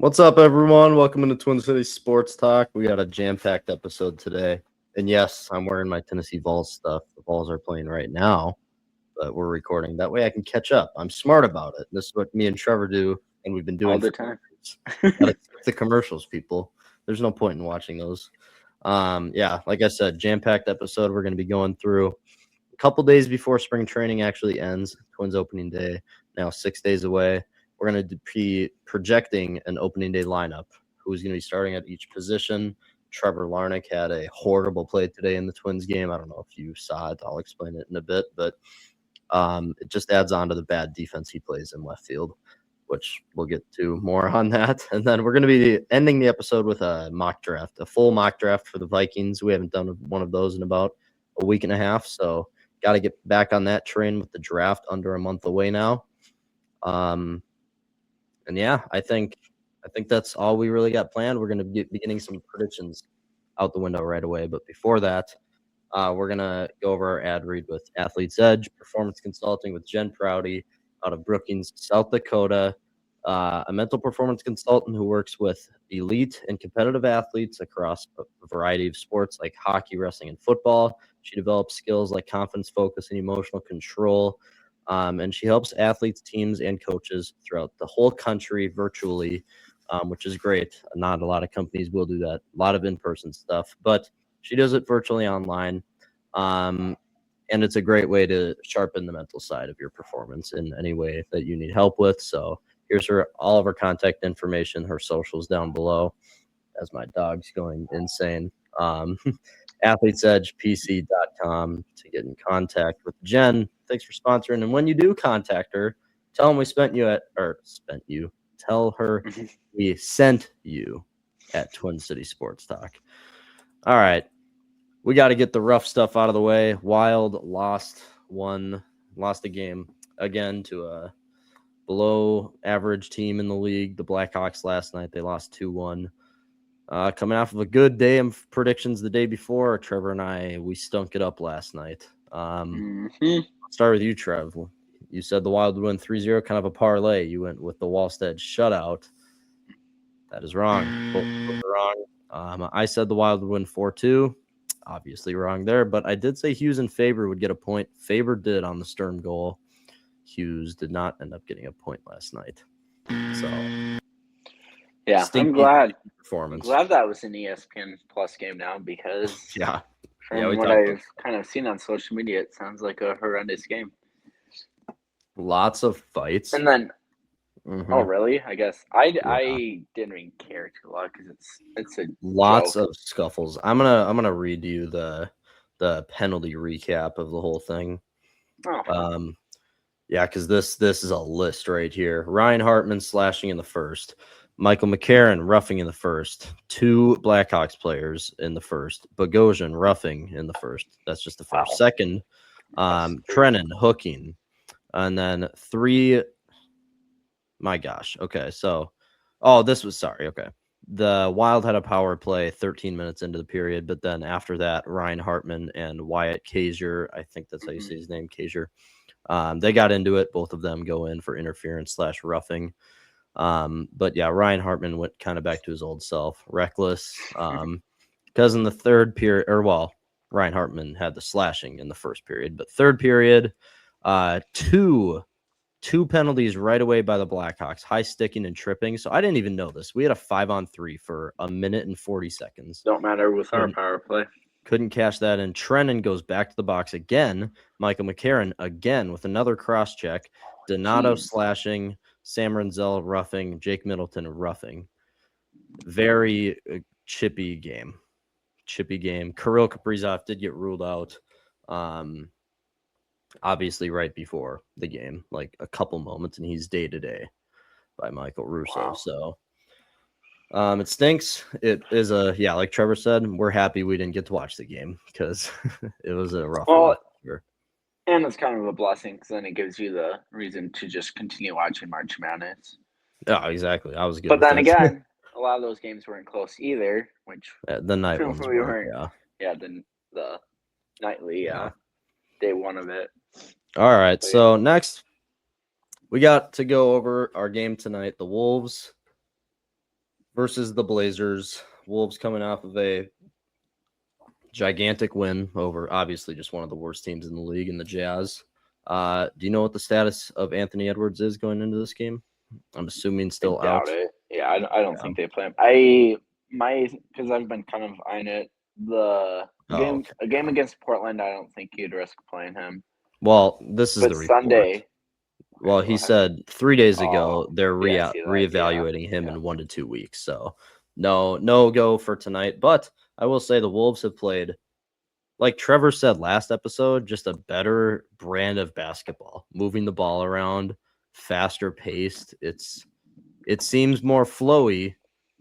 What's up, everyone? Welcome into Twin City Sports Talk. We got a jam-packed episode today. And yes, I'm wearing my Tennessee Vols stuff. The Vols are playing right now, but we're recording. That way I can catch up. I'm smart about it. This is what me and Trevor do, and we've been doing all the time. Gotta skip the commercials, people. There's no point in watching those. Like I said, jam-packed episode. We're going to be going through a couple days before spring training actually ends. Twins opening day, now 6 days away. We're going to be projecting an opening day lineup. Who's going to be starting at each position? Trevor Larnach had a horrible play today in the Twins game. I don't know if you saw it. I'll explain it in a bit, but it just adds on to the bad defense he plays in left field, which we'll get to more on that. And then we're going to be ending the episode with a mock draft, a full mock draft for the Vikings. We haven't done one of those in about a week and a half, so got to get back on that train with the draft under a month away now. I think that's all we really got planned. We're going to be getting some predictions out the window right away. But before that, we're going to go over our ad read with Athletes Edge, Performance Consulting with Jen Prouty out of Brookings, South Dakota, a mental performance consultant who works with elite and competitive athletes across a variety of sports like hockey, wrestling, and football. She develops skills like confidence, focus, and emotional control. And she helps athletes, teams, and coaches throughout the whole country virtually, which is great. Not a lot of companies will do that. A lot of in-person stuff, but she does it virtually online. And it's a great way to sharpen the mental side of your performance in any way that you need help with. So here's all of her contact information, her socials down below, as my dog's going insane. athletesedgepc.com to get in contact with Jen. Thanks for sponsoring. And when you do contact her, tell them tell her we sent you at Twin City Sports Talk. All right. We got to get the rough stuff out of the way. Wild lost a game again to a below average team in the league. The Blackhawks last night, they lost 2-1. Coming off of a good day of predictions the day before, Trevor and we stunk it up last night. I'll start with you, Trev. You said the Wild would win 3-0, kind of a parlay. You went with the Wallstead shutout. That is wrong. Both are wrong. I said the Wild would win 4-2. Obviously wrong there, but I did say Hughes and Faber would get a point. Faber did on the Stern goal. Hughes did not end up getting a point last night. So, yeah, I'm glad performance. That was an ESPN Plus game now because from what I've kind of seen on social media, it sounds like a horrendous game. Lots of fights. And then, oh really? I guess I didn't even care too lot because it's a lots joke. of scuffles. I'm gonna read you the penalty recap of the whole thing. Oh. Because this is a list right here. Ryan Hartman slashing in the first. Michael McCarron roughing in the first. 2 Blackhawks players in the first. Bogosian roughing in the first. That's just the first. Wow. Second, Trennan hooking. And then 3. My gosh. Okay, so okay. The Wild had a power play 13 minutes into the period, but then after that, Ryan Hartman and Wyatt Kaiser, I think that's how you say his name, Kaiser. They got into it. Both of them go in for interference/roughing. But yeah, Ryan Hartman went kind of back to his old self, reckless. Because in the third period, Ryan Hartman had the slashing in the first period, but third period, two penalties right away by the Blackhawks, high sticking and tripping. So I didn't even know this. We had a 5-on-3 for a minute and 40 seconds. Don't matter with our power play. Couldn't cash that in. Trennan goes back to the box again. Michael McCarron again with another cross check. Donato slashing. Sam Renzel roughing. Jake Middleton roughing. Very chippy game. Kirill Kaprizov did get ruled out. Obviously right before the game, like a couple moments, and he's day-to-day by Michael Russo. Wow. So it stinks. It is like Trevor said, we're happy we didn't get to watch the game because it was a rough one. And it's kind of a blessing because then it gives you the reason to just continue watching March Madness. Yeah, exactly. I was good. But then again, a lot of those games weren't close either, which the night ones weren't. The nightly day one of it. All right. So next, we got to go over our game tonight. The Wolves versus the Blazers. Wolves coming off of a gigantic win over obviously just one of the worst teams in the league in the Jazz. Do you know what the status of Anthony Edwards is going into this game? I'm assuming still out. It. Yeah, I don't think they play him. Because I've been kind of eyeing it. A game against Portland, I don't think you'd risk playing him. Well, this is the report. Sunday. Well, he said 3 days ago they're reevaluating him in 1 to 2 weeks. So no go for tonight. But I will say the Wolves have played, like Trevor said last episode, just a better brand of basketball, moving the ball around, faster paced. It seems more flowy,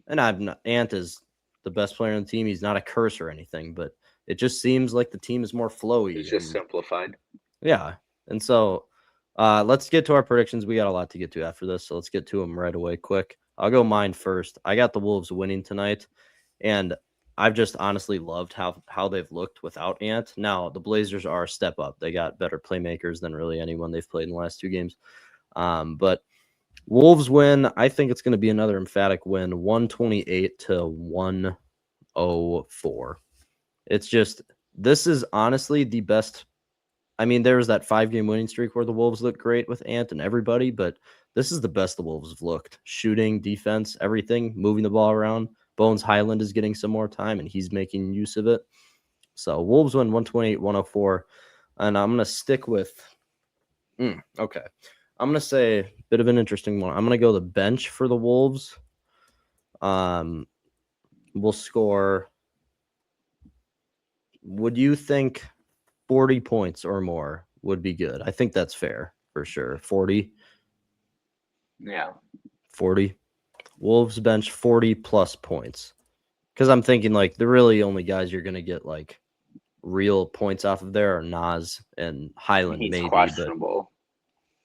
and Ant is the best player on the team. He's not a curse or anything, but it just seems like the team is more flowy. It's just simplified. Yeah, and so let's get to our predictions. We got a lot to get to after this, so let's get to them right away, quick. I'll go mine first. I got the Wolves winning tonight, and I've just honestly loved how they've looked without Ant. Now, the Blazers are a step up. They got better playmakers than really anyone they've played in the last 2 games. But Wolves win. I think it's going to be another emphatic win, 128 to 104. It's just, this is honestly the best. I mean, there was that 5-game winning streak where the Wolves looked great with Ant and everybody, but this is the best the Wolves have looked. Shooting, defense, everything, moving the ball around. Bones Highland is getting some more time, and he's making use of it. So Wolves win 128-104, and I'm going to stick with okay. I'm going to say a bit of an interesting one. I'm going to go the bench for the Wolves. We'll score, would you think 40 points or more would be good? I think that's fair for sure. 40? Yeah. 40. Wolves bench 40 plus points. Because I'm thinking, like, the really only guys you're going to get, like, real points off of there are Nas and Highland. He's maybe questionable.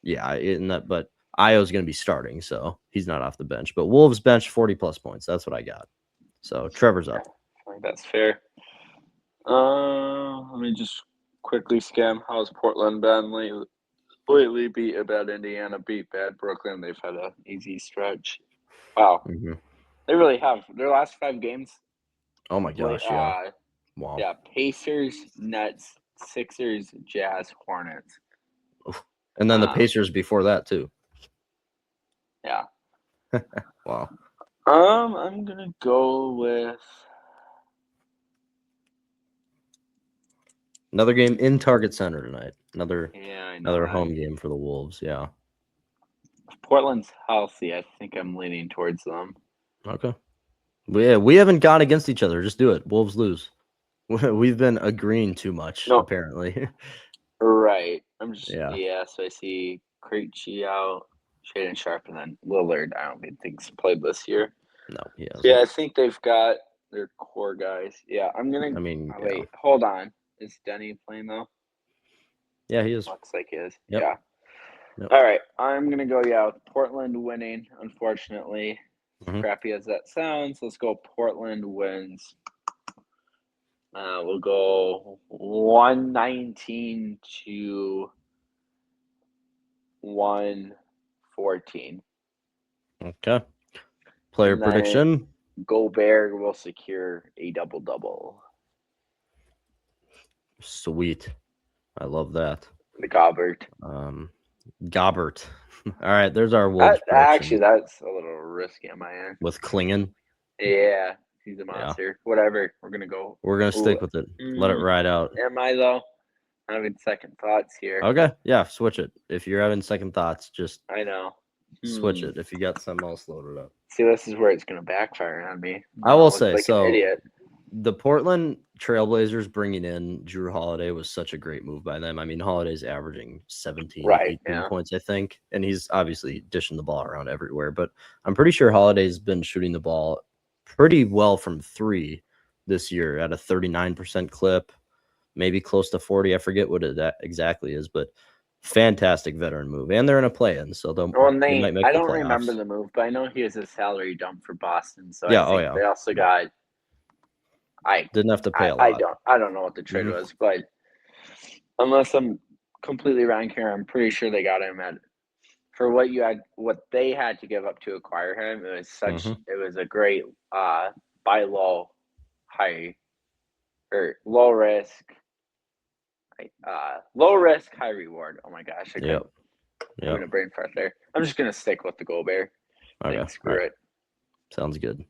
But Io's going to be starting, so he's not off the bench. But Wolves bench 40 plus points. That's what I got. So Trevor's up. I think that's fair. Let me just quickly scan. How's Portland been lately? Beat a bad Indiana, beat bad Brooklyn. They've had an easy stretch. Wow. Mm-hmm. They really have. Their last 5 games. Oh my gosh, yeah. Wow. Yeah, Pacers, Nets, Sixers, Jazz, Hornets. And then the Pacers before that too. Yeah. Wow. I'm gonna go with another game in Target Center tonight. Another home game for the Wolves. Yeah. If Portland's healthy, I think I'm leaning towards them. Okay. We haven't gone against each other. Just do it. Wolves lose. We've been agreeing too much, apparently. Right. I'm just so I see Krejci out, Shaden Sharp, and then Lillard. I don't think he's played this year. No, he hasn't. Yeah, I think they've got their core guys. Yeah, wait, hold on. Is Denny playing though? Yeah, he is. Looks like he is. Yep. Yeah. Yep. All right, I'm gonna go with Portland winning. Unfortunately, as crappy as that sounds, let's go. Portland wins. We'll go 119 to 114. Okay. Player prediction. Gobert will secure a double-double. Sweet. I love that. The Gobert. Gobert. All right, there's our Wolves. Actually, that's a little risky on my end. With Klingon? Yeah, he's a monster. Yeah. Whatever. We're going to go. We're going to stick with it. Let it ride out. Am I, though? I'm having second thoughts here. Okay, yeah, switch it. If you're having second thoughts, just I know. Switch it if you got something else loaded up. See, this is where it's going to backfire on me. I will say, so an idiot. The Portland Trailblazers bringing in Jrue Holiday was such a great move by them. I mean, Holiday's averaging 17, 18 points, I think, and he's obviously dishing the ball around everywhere. But I'm pretty sure Holiday's been shooting the ball pretty well from 3 this year at a 39% clip, maybe close to 40. I forget what it exactly is, but fantastic veteran move. And they're in a play-in, so they might make I don't remember the move, but I know he has a salary dump for Boston. So yeah, they also got. I didn't have to pay a lot. I don't know what the trade was, but unless I'm completely wrong here, I'm pretty sure they got him for what they had to give up to acquire him, it was a great buy low, high or low risk, high reward. Oh my gosh, having a brain fart there. I'm just gonna stick with the Gobert. Okay. Screw it. Sounds good.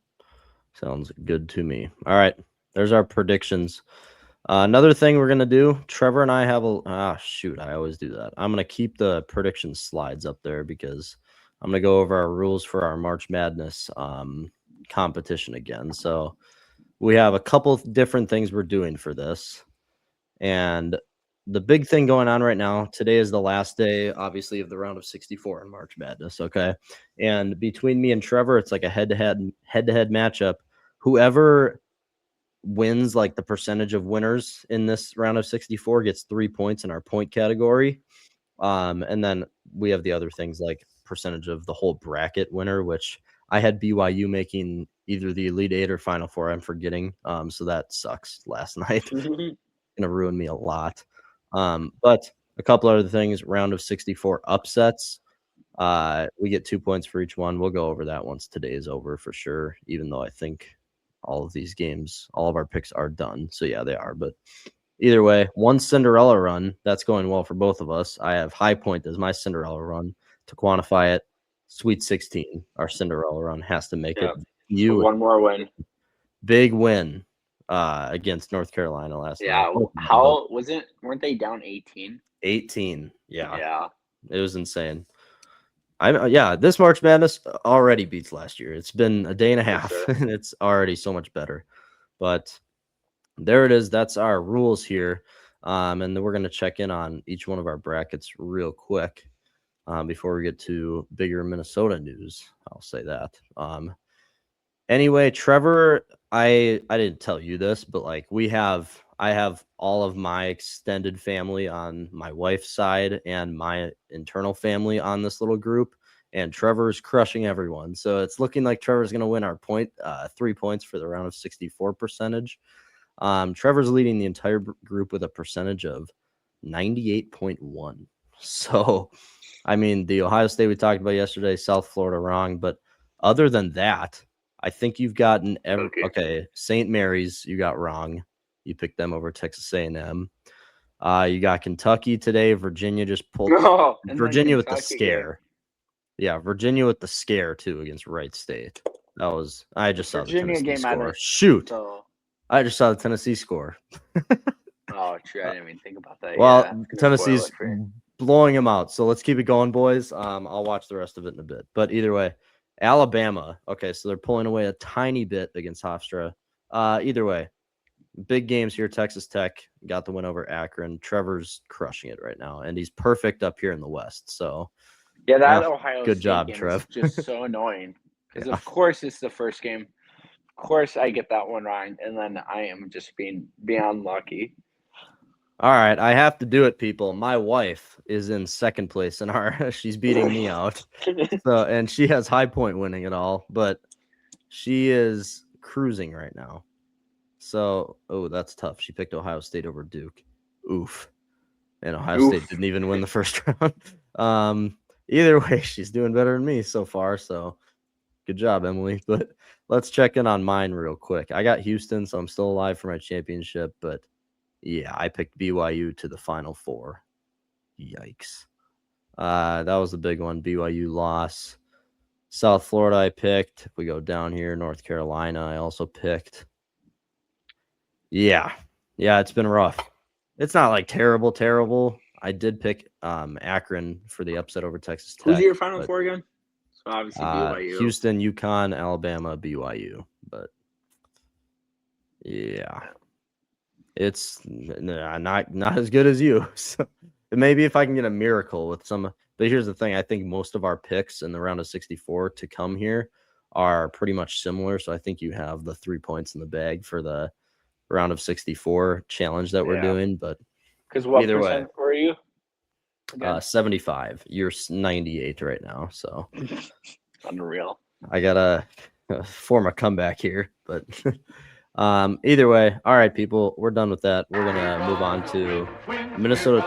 Sounds good to me. All right. There's our predictions. Another thing we're gonna do, Trevor and I have I always do that. I'm gonna keep the prediction slides up there because I'm gonna go over our rules for our March Madness competition again. So we have a couple different things we're doing for this, and the big thing going on right now, today is the last day, obviously, of the round of 64 in March Madness. Okay, and between me and Trevor, it's like a head-to-head matchup. Whoever wins like the percentage of winners in this round of 64 gets 3 points in our point category. And then we have the other things like percentage of the whole bracket winner, which I had BYU making either the Elite Eight or Final Four. I'm forgetting. So that sucks last night. Gonna ruin me a lot. But a couple other things, round of 64 upsets. We get 2 points for each one. We'll go over that once today is over for sure, even though I think all of these games, all of our picks are done. So yeah, they are. But either way, one Cinderella run, that's going well for both of us. I have High Point as my Cinderella run. To quantify it, Sweet 16, our Cinderella run has to make it. So one more win. Big win against North Carolina last night. How was it? Weren't they down 18? 18. Yeah. Yeah. It was insane. This March Madness already beats last year. It's been a day and a half, and it's already so much better. But there it is. That's our rules here. And then we're going to check in on each one of our brackets real quick before we get to bigger Minnesota news. I'll say that. Anyway, Trevor, I didn't tell you this, but like I have all of my extended family on my wife's side and my internal family on this little group, and Trevor's crushing everyone. So it's looking like Trevor's going to win our 3 points for the round of 64 percentage. Trevor's leading the entire group with a percentage of 98.1. So, I mean, the Ohio State we talked about yesterday, South Florida wrong, but other than that, I think you've gotten okay. St. Mary's you got wrong. You picked them over Texas A&M. You got Kentucky today. Virginia just pulled Virginia with the scare. Yeah, Virginia with the scare too against Wright State. I just saw the Tennessee score. Shoot. So... I just saw the Tennessee score. Oh, true. I didn't even think about that. Well, Tennessee's blowing them out. So let's keep it going, boys. I'll watch the rest of it in a bit. But either way, Alabama. Okay, so they're pulling away a tiny bit against Hofstra. Either way, big games here. Texas Tech got the win over Akron. Trevor's crushing it right now, and he's perfect up here in the West. So yeah, that Ohio good State job, game Trev. is just so annoying because of course it's the first game. Of course I get that one wrong, and then I am just being beyond lucky. All right, I have to do it, people. My wife is in second place in our. She's beating me out. So, and she has High Point winning it all, but she is cruising right now. So, that's tough. She picked Ohio State over Duke. Oof. And Ohio State didn't even win the first round. Either way, she's doing better than me so far. So, good job, Emily. But let's check in on mine real quick. I got Houston, so I'm still alive for my championship. But yeah, I picked BYU to the Final Four. Yikes. That was the big one. BYU loss. South Florida, I picked. If we go down here, North Carolina, I also picked. Yeah, it's been rough. It's not like terrible. I did pick Akron for the upset over Texas Tech. Who's your Final Four again? So obviously BYU. Houston, UConn, Alabama, BYU. But yeah, it's not as good as you. So maybe if I can get a miracle with some. But here's the thing. I think most of our picks in the round of 64 to come here are pretty much similar. So I think you have the 3 points in the bag for the round of 64 challenge that we're doing. But because what percent were you? 75. You're 98 right now. So unreal. I gotta form a comeback here. But either way, all right, people, we're done with that. We're gonna move on to Minnesota.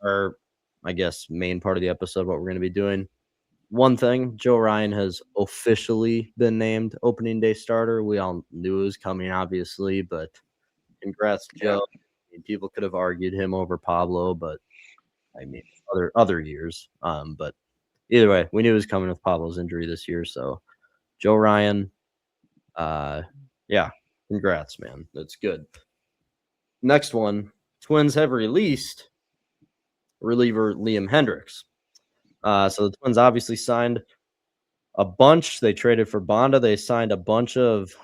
our, I guess, main part of the episode, what we're going to be doing. One thing, Joe Ryan has officially been named opening day starter. We all knew it was coming, obviously, but congrats, Joe. Yeah. I mean, people could have argued him over Pablo, but I mean, other years. But either way, we knew it was coming with Pablo's injury this year. So Joe Ryan, yeah, congrats, man. That's good. Next one, Twins have released reliever Liam Hendricks. So the Twins obviously signed a bunch. They traded for Bonda. They signed a bunch of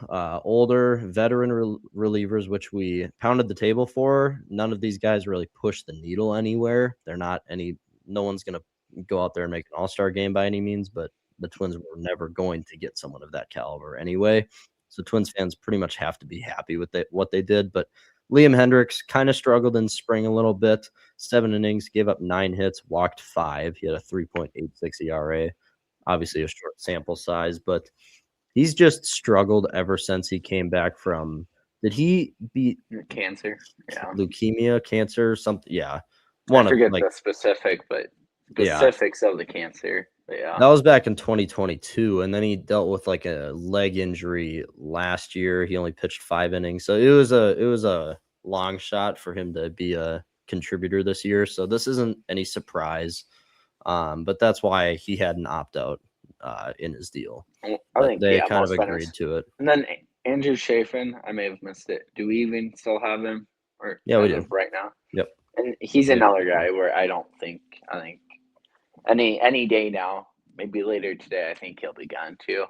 older veteran relievers, which we pounded the table for. None of these guys really push the needle anywhere. They're not any. No one's gonna go out there and make an all-star game by any means. But the Twins were never going to get someone of that caliber anyway. So Twins fans pretty much have to be happy with what they did. But Liam Hendricks kind of struggled in spring a little bit. 7 innings, gave up 9 hits, walked 5. He had a 3.86 ERA. Obviously a short sample size, but he's just struggled ever since he came back from. Did he beat cancer? Yeah, leukemia, cancer, something? Yeah, I forget the specifics of the cancer. But yeah, that was back in 2022, and then he dealt with like a leg injury last year. He only pitched 5 innings, so it was a long shot for him to be a contributor this year. So this isn't any surprise. But that's why he had an opt-out in his deal. I think they kind of agreed to it. And then Andrew Chafin, I may have missed it. Do we even still have him? Or yeah, we do right now. Yep. And he's another guy where I think any day now, maybe later today, I think he'll be gone too.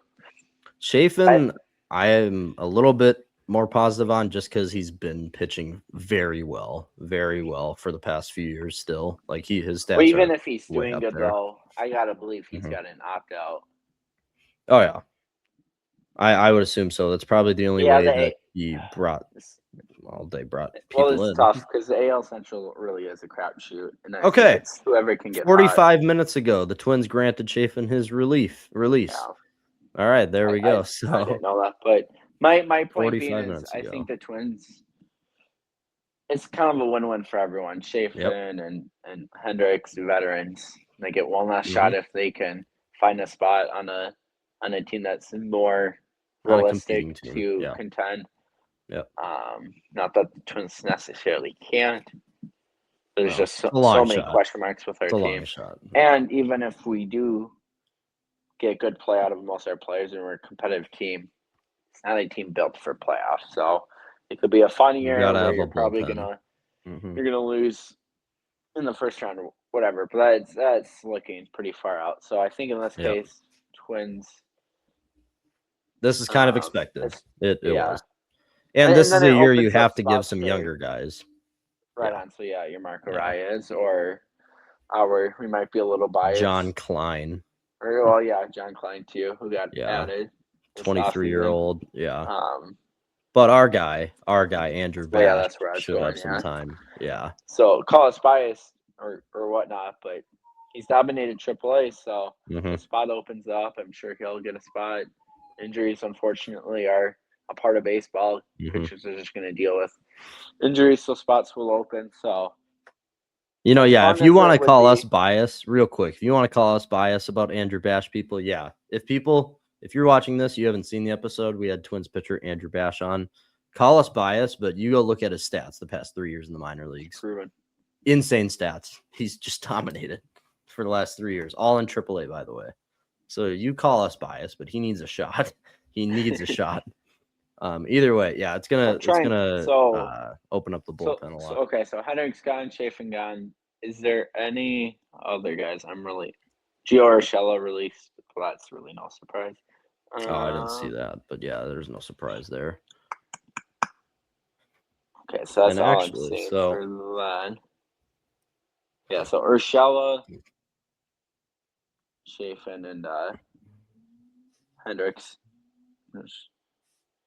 Chafin, I am a little bit more positive on just because he's been pitching very well for the past few years still. Like his stats. Well, even if he's doing good though, I gotta believe he's got an opt out. Oh yeah. I would assume so. That's probably the only way that he brought people it's in. tough because the AL Central really is a crapshoot. And okay. It's whoever can get 45 minutes ago, the Twins granted Chafin his release. Yeah. All right, there we go. I didn't know that, but my point being is I think the Twins, it's kind of a win-win for everyone. Chafin and Hendricks, veterans, they get one last shot if they can find a spot on a team that's more realistic to contend. Yep. Not that the Twins necessarily can't. There's just so many question marks with our team. And even if we do get good play out of most of our players and we're a competitive team, it's not a team built for playoffs. So it could be a fun year where you're probably you're gonna lose in the first round or whatever. But that's looking pretty far out. So I think in this case, Twins. This is kind of expected. It was. And this is a year you have to give some younger guys. Right on. So your Marco Reyes or we might be a little biased. John Klein. Or John Klein too, who got added. 23-year-old. Yeah. But our guy, Andrew Bash, should have some time. Yeah. So call us biased or whatnot, but he's dominated AAA, so the spot opens up. I'm sure he'll get a spot. Injuries, unfortunately, are a part of baseball. Pitchers are just going to deal with injuries, so spots will open. So, if you want to call us biased, real quick, if you want to call us biased about Andrew Bash people, if you're watching this, you haven't seen the episode, we had Twins pitcher Andrew Bash on. Call us biased, but you go look at his stats the past 3 years in the minor leagues. Proven. Insane stats. He's just dominated for the last 3 years, all in AAA, by the way. So you call us biased, but he needs a shot. He needs a shot. Either way, it's gonna open up the bullpen a lot. Okay, so Hendricks gone, Chafin gone. Is there any other guys? Gio Urshela released. Well, that's really no surprise. I didn't see that, but there's no surprise there. Okay, so that's all I'm seeing for that. Yeah, so Urshela, Chafin, and Hendricks.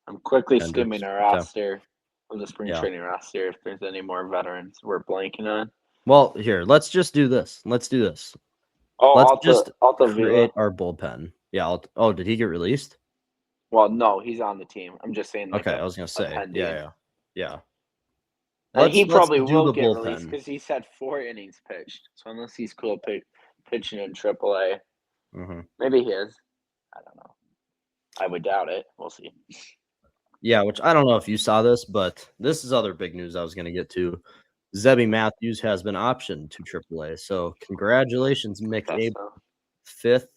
I'm quickly skimming our roster of the spring training roster if there's any more veterans we're blanking on. Well, here, let's just do this. Oh, let's just create our bullpen. Yeah. Did he get released? Well, no, he's on the team. I'm just saying. I was gonna say. Yeah. And he Let's probably do will the get released bullpen. because he's had 4 innings pitched. So unless he's cool pitching in AAA, maybe he is. I don't know. I would doubt it. We'll see. Yeah, which I don't know if you saw this, but this is other big news I was going to get to. Zebby Matthews has been optioned to AAA. So congratulations, Mick Abel. Festa.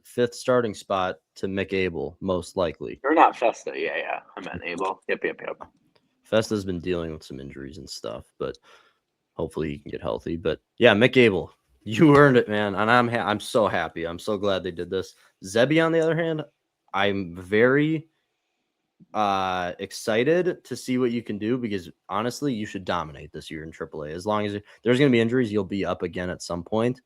Fifth starting spot to Mick Abel, most likely. Or not Festa. Yeah. I meant Abel. Yep. Festa's been dealing with some injuries and stuff, but hopefully he can get healthy. But yeah, Mick Abel, you earned it, man, and I'm so happy. I'm so glad they did this. Zebby, on the other hand, I'm very excited to see what you can do because honestly, you should dominate this year in AAA. As long as there's going to be injuries, you'll be up again at some point.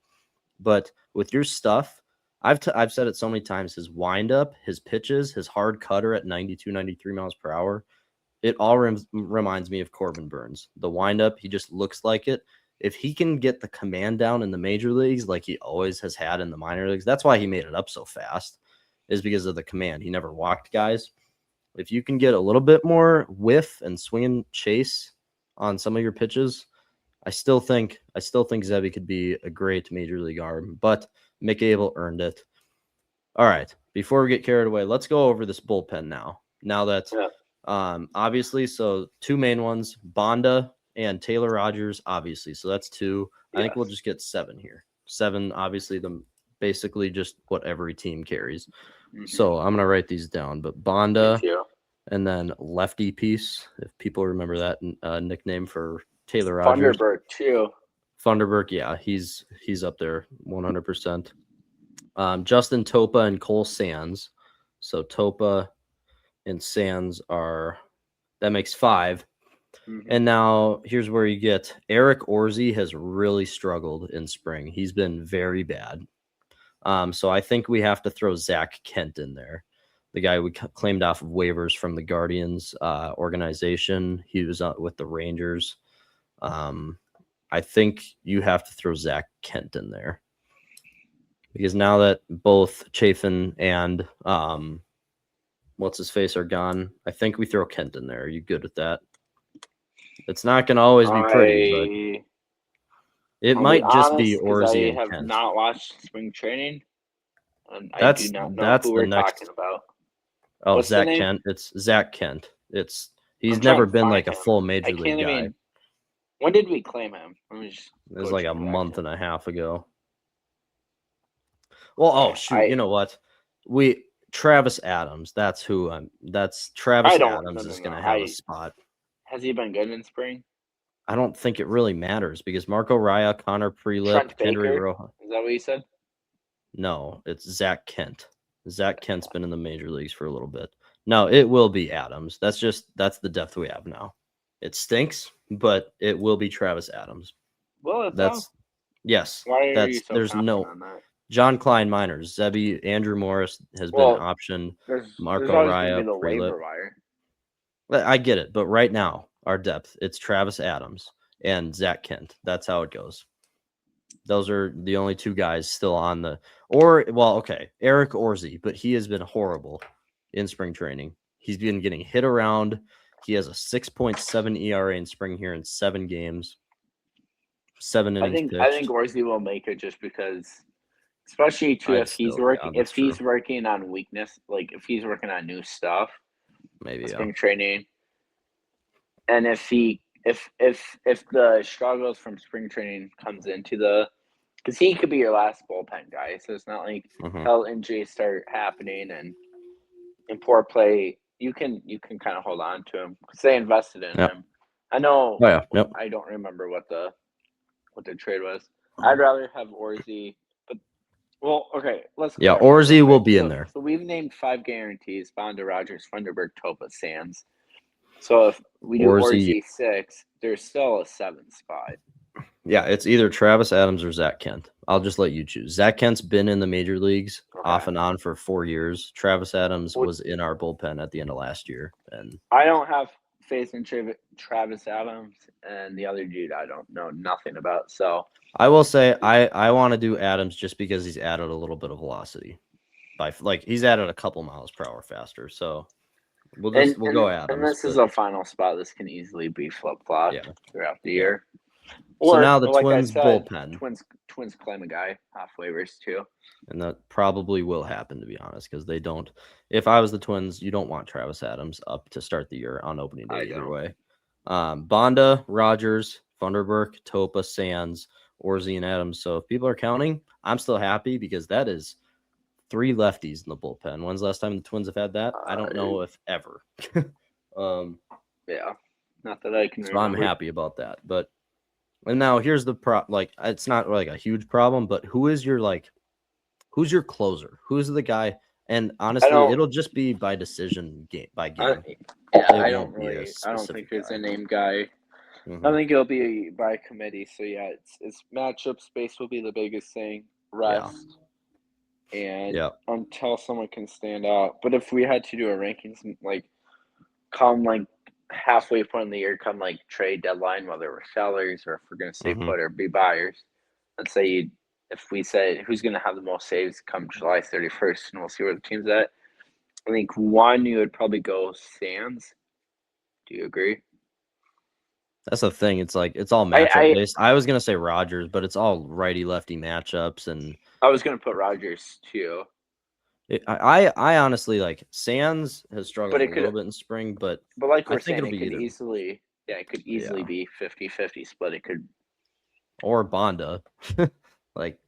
But with your stuff, I've said it so many times. His windup, his pitches, his hard cutter at 92, 93 miles per hour. It all reminds me of Corbin Burns. The windup, he just looks like it. If he can get the command down in the major leagues like he always has had in the minor leagues, that's why he made it up so fast, is because of the command. He never walked guys. If you can get a little bit more whiff and swing and chase on some of your pitches, I still think Zebby could be a great major league arm, but Mick Abel earned it. All right, before we get carried away, let's go over this bullpen now. Now that obviously, so two main ones, Bonda and Taylor Rogers, obviously. So that's two. I think we'll just get 7 here. 7, obviously, basically just what every team carries. So I'm gonna write these down. But Bonda, and then lefty piece, if people remember that nickname for Taylor Rogers. Thunderbird too. Thunderbird, yeah, he's up there 100%. Justin Topa and Cole Sands. So Topa and Sands that makes 5. And now here's where you get Eric Orzi has really struggled in spring. He's been very bad. So I think we have to throw Zach Kent in there, the guy we claimed off of waivers from the Guardians organization. He was with the Rangers. I think you have to throw Zach Kent in there because now that both Chafin and what's his face are gone, I think we throw Kent in there. Are you good with that? It's not going to always be pretty, but it might just be Orzi and Kent. I have not watched spring training, and I do not know who we're talking about. Oh, what's Zach Kent. It's Zach Kent. He's never been like a full major league guy. When did we claim him? It was like a month and a half ago. Well, shoot, you know what? Travis Adams. That's who that's Travis Adams is going to have a spot. Has he been good in spring? I don't think it really matters because Marco Raya, Connor Prelip, Henry Rojas. Is that what you said? No, it's Zach Kent. Zach Kent's been in the major leagues for a little bit. No, it will be Adams. That's the depth we have now. It stinks, but it will be Travis Adams. Well, yes. Why are you so there's no on that? John Klein Miners, Zebby, Andrew Morris has been an option. Marco Raya, Prelip. I get it, but right now our depth, it's Travis Adams and Zach Kent. That's how it goes. Those are the only 2 guys still on Eric Orzi, but he has been horrible in spring training. He's been getting hit around. He has a 6.7 ERA in spring here in 7 games. 7 innings pitched. I think Orzi will make it just because, especially too, if he's working on weakness, like if he's working on new stuff, maybe spring training, and if the struggles from spring training comes into because he could be your last bullpen guy, so it's not like health injuries start happening and in poor play, you can kind of hold on to him because they invested in him. I know. I don't remember what the trade was. I'd rather have Orzi, but let's. Yeah, Orzi will be in there. So we've named 5 guarantees: Bonda, Rogers, Thunderbird, Topa, Sands. So if we do Orzi 6, there's still a 7th spot. Yeah, it's either Travis Adams or Zach Kent. I'll just let you choose. Zach Kent's been in the major leagues off and on for 4 years. Travis Adams was in our bullpen at the end of last year. And I don't have faith in Travis Adams, and the other dude I don't know nothing about. So I will say I want to do Adams just because he's added a little bit of velocity. He's added a couple miles per hour faster. So We'll go And Adams, this is but a final spot. This can easily be flip flopped yeah, throughout the yeah. year. So Or now the like I Twins said, bullpen, twins claim a guy off waivers too. and that probably will happen, to be honest, because they don't. If I was the Twins, you don't want Travis Adams up to start the year on opening day I either don't. way. Bonda, Rogers, Funderburk, Topa, Sands, Orzi, and Adams. So if people are counting, I'm still happy because that is 3 lefties in the bullpen. When's the last time the Twins have had that? I don't know if ever. um, Yeah, not that I can so I'm remember. happy about that. But and now here's the like it's not like a huge problem, but who's your closer? Who's the guy? And I honestly, don't. it'll just be by decision game by I, game. yeah, It I don't won't be a really. I don't think specific there's a guy. name guy. I Hmm. think it'll be by committee. So yeah, it's matchup space will be the biggest thing. Yeah. Rest and Yeah. until someone can stand out. But if we had to do a rankings like come like halfway point in the year, come like trade deadline, whether we're sellers or if we're gonna stay Hmm. put or be buyers, let's say if we said who's gonna have the most saves come July 31st, and we'll see where the team's at. I think one you would probably go Sands. Do you agree? That's the thing. It's like it's all I matchup I, based. I was gonna say Rogers, but it's all righty lefty matchups, and I was gonna put Rogers too, I honestly like Sands has struggled but a it could. little bit in spring, but But like I we're think saying, it'll it be could either easily, yeah, it could easily yeah be 50-50 split. It could, or Bonda, like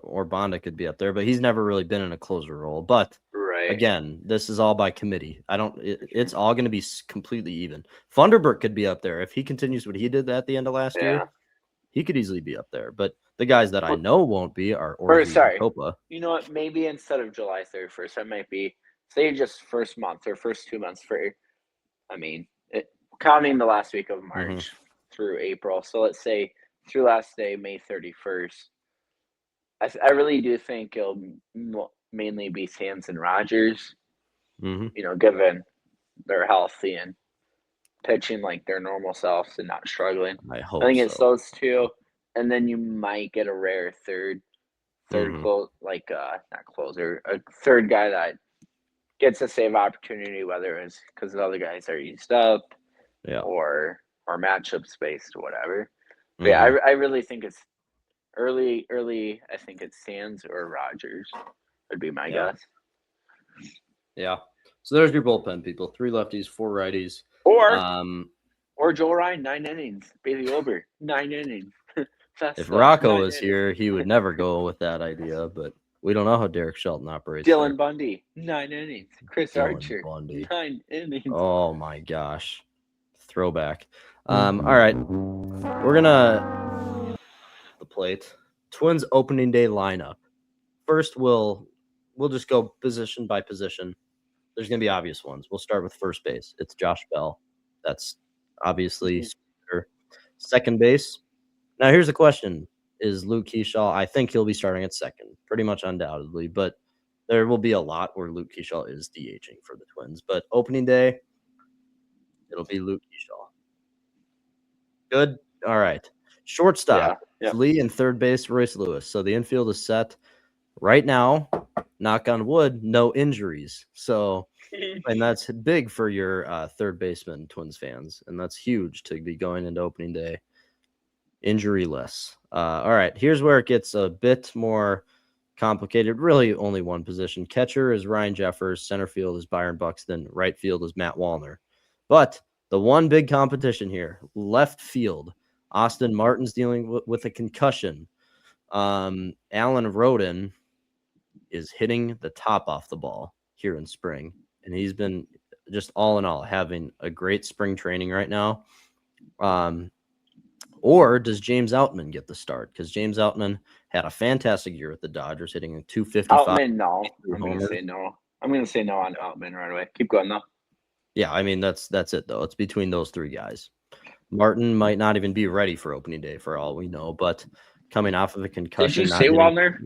or Bonda could be up there, but he's never really been in a closer role. But right? again, this is all by committee. I don't. It's all going to be completely even. Funderburk could be up there if he continues what he did at the end of last Yeah. year. He could easily be up there. But the guys that I Or, know won't be are or Orzi and sorry, Copa. you know what? Maybe instead of July 31st, that might be say just first month or first 2 months for. I mean, counting the last week of Hmm. March through April. So let's say through last day, May 31st. I really do think it'll mainly be Sands and Rogers. Hmm. You know, given they're healthy and pitching like their normal selves and not struggling. I I hope think it's so. those two, and then you might get a rare third Hmm. close like not closer, a third guy that gets a save opportunity, whether it's because the other guys are used up Yeah. or matchup based or whatever. But yeah, Hmm. I really think it's early. I think it's Sands or Rogers would be my Yeah. guess. Yeah. So there's your bullpen people. 3 lefties, 4 righties. Or Um, Joe Ryan 9 innings, Bailey Ober 9 innings, if Festa Rocco nine was innings. here, he would never go with that idea, but we don't know how Derek Shelton operates there. Dylan Bundy, 9 innings. Chris Dylan Archer, Bundy. 9 innings. Oh my gosh. Throwback. All right. We're gonna the plate. Twins opening day lineup. First we'll just go position by position. There's gonna be obvious ones. We'll start with first base. It's Josh Bell. That's obviously starter. Second base. Now here's the question. Is Luke Keyshaw? I think he'll be starting at second, pretty much undoubtedly, but there will be a lot where Luke Keyshaw is DHing for the Twins. But opening day, it'll be Luke Keyshaw. Good. All right. Yeah, Shortstop, yeah. Lee, and third base, Royce Lewis. So the infield is set right now. Knock on wood, no injuries. So, and that's big for your third baseman, Twins fans, and that's huge to be going into opening day injuryless. All right, here's where it gets a bit more complicated. Really, only one position. Catcher is Ryan Jeffers. Center field is Byron Buxton. Right field is Matt Wallner. But the one big competition here, left field. Austin Martin's dealing with a concussion. Alan Roden is hitting the top off the ball here in spring, and he's been just all in all having a great spring training right now. Or does James Outman get the start? Because James Outman had a fantastic year with the Dodgers, hitting a 255 Outman, no. I'm gonna homers. say no. I'm gonna say no on Outman right away. Keep going though. Yeah, I mean that's it though. It's between those 3 guys. Martin might not even be ready for opening day for all we know, but coming off of a Did you concussion, not say hitting. Wallner?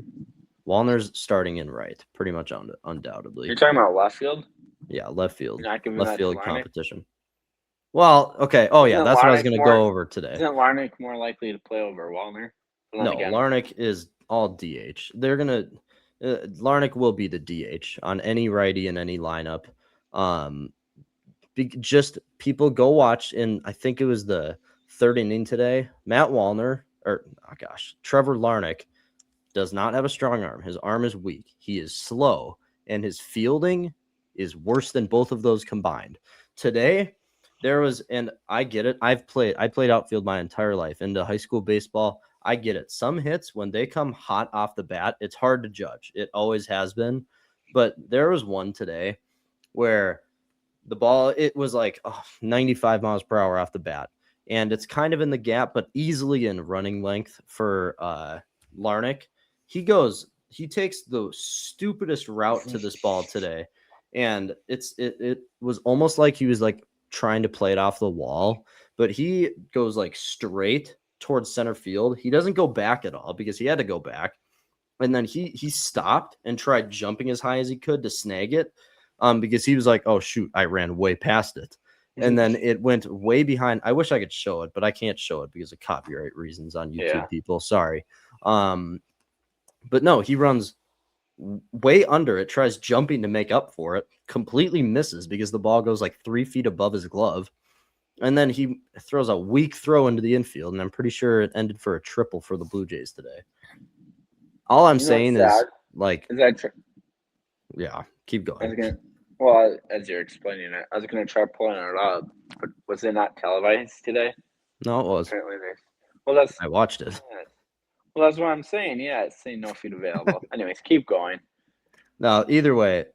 Wallner's starting in right, pretty much undoubtedly. You're talking about left field? Yeah, left field, You're not giving left that to field Larnick? competition. Well, okay. Oh yeah, Isn't that's what I was Larnick going to more? go over today. Isn't Larnick more likely to play over Wallner? But then No, again, Larnick is all DH. They're gonna Larnick will be the DH on any righty in any lineup. Um, just people go watch, and I think it was the third inning today. Matt Wallner, or oh gosh, Trevor Larnach does not have a strong arm. His arm is weak. He is slow, and his fielding is worse than both of those combined. Today, there was, and I get it. I played outfield my entire life into high school baseball. I get it. Some hits, when they come hot off the bat, it's hard to judge. It always has been. But there was one today where the ball, it was like 95 miles per hour off the bat. And it's kind of in the gap, but easily in running length for Larnick. He takes the stupidest route to this ball today. And it was almost like he was like trying to play it off the wall, but he goes like straight towards center field. He doesn't go back at all because he had to go back. And then he stopped and tried jumping as high as he could to snag it, because he was like, oh shoot, I ran way past it. And then it went way behind. I wish I could show it, but I can't show it because of copyright reasons on YouTube, people. Sorry. But no, he runs way under it, tries jumping to make up for it, completely misses because the ball goes like 3 feet above his glove. And then he throws a weak throw into the infield, and I'm pretty sure it ended for a triple for the Blue Jays today. All I'm saying is, like, is that yeah, keep going. Well, as you're explaining it, I was gonna try pulling it up, but was it not televised today? No, it was. Apparently, well, I watched it. Well, that's what I'm saying. Yeah, it's saying no feed available. Anyways, keep going. No, either way,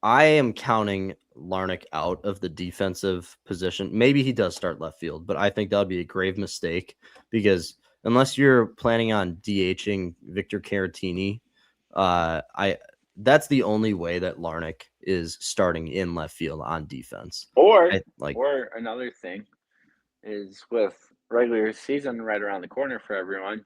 I am counting Larnick out of the defensive position. Maybe he does start left field, but I think that would be a grave mistake because unless you're planning on DHing Victor Caratini, that's the only way that Larnick is starting in left field on defense. Or another thing is with regular season right around the corner for everyone.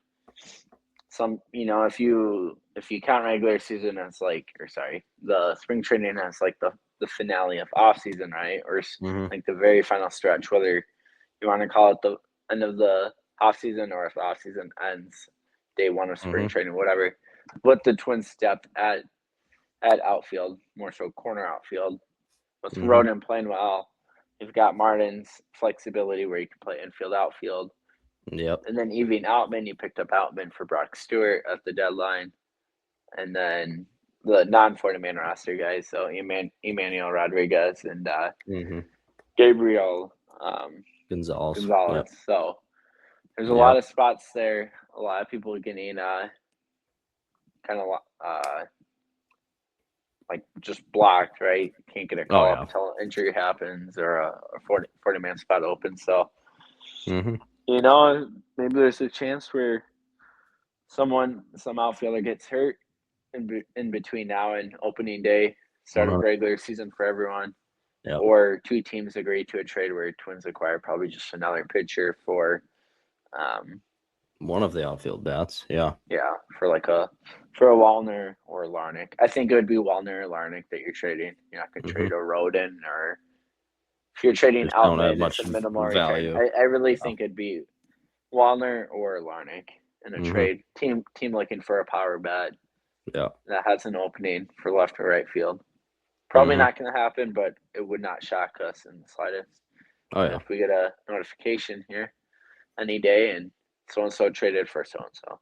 If you count regular season as the spring training as like the finale of off season, right? Or like the very final stretch, whether you want to call it the end of the off season or if the off season ends day one of spring training, whatever. With the Twins step at outfield, more so corner outfield, with Rodon playing well, you've got Martin's flexibility where you can play infield, outfield. Yep. And then even Outman, you picked up Outman for Brock Stewart at the deadline. And then the non-40-man roster guys, so Emmanuel Rodriguez and Gabriel Gonzalez. Yep. So there's a lot of spots there. A lot of people getting kind of like just blocked, right? Can't get a call up until an injury happens or a 40-man spot opens. So, maybe there's a chance where some outfielder gets hurt in between now and opening day, start of regular season for everyone. Yep. Or two teams agree to a trade where Twins acquire probably just another pitcher for one of the outfield bats. Yeah, for a Wallner or Larnick. I think it would be Wallner or Larnick that you're trading. You're not going to trade a Rodon, or if you're trading Outman, it's a minimal value. I really think it'd be Wallner or Larnick in a trade. Team looking for a power bat. Yeah, that has an opening for left or right field. Probably not going to happen, but it would not shock us in the slightest. Oh yeah. If we get a notification here any day and so-and-so traded for so-and-so.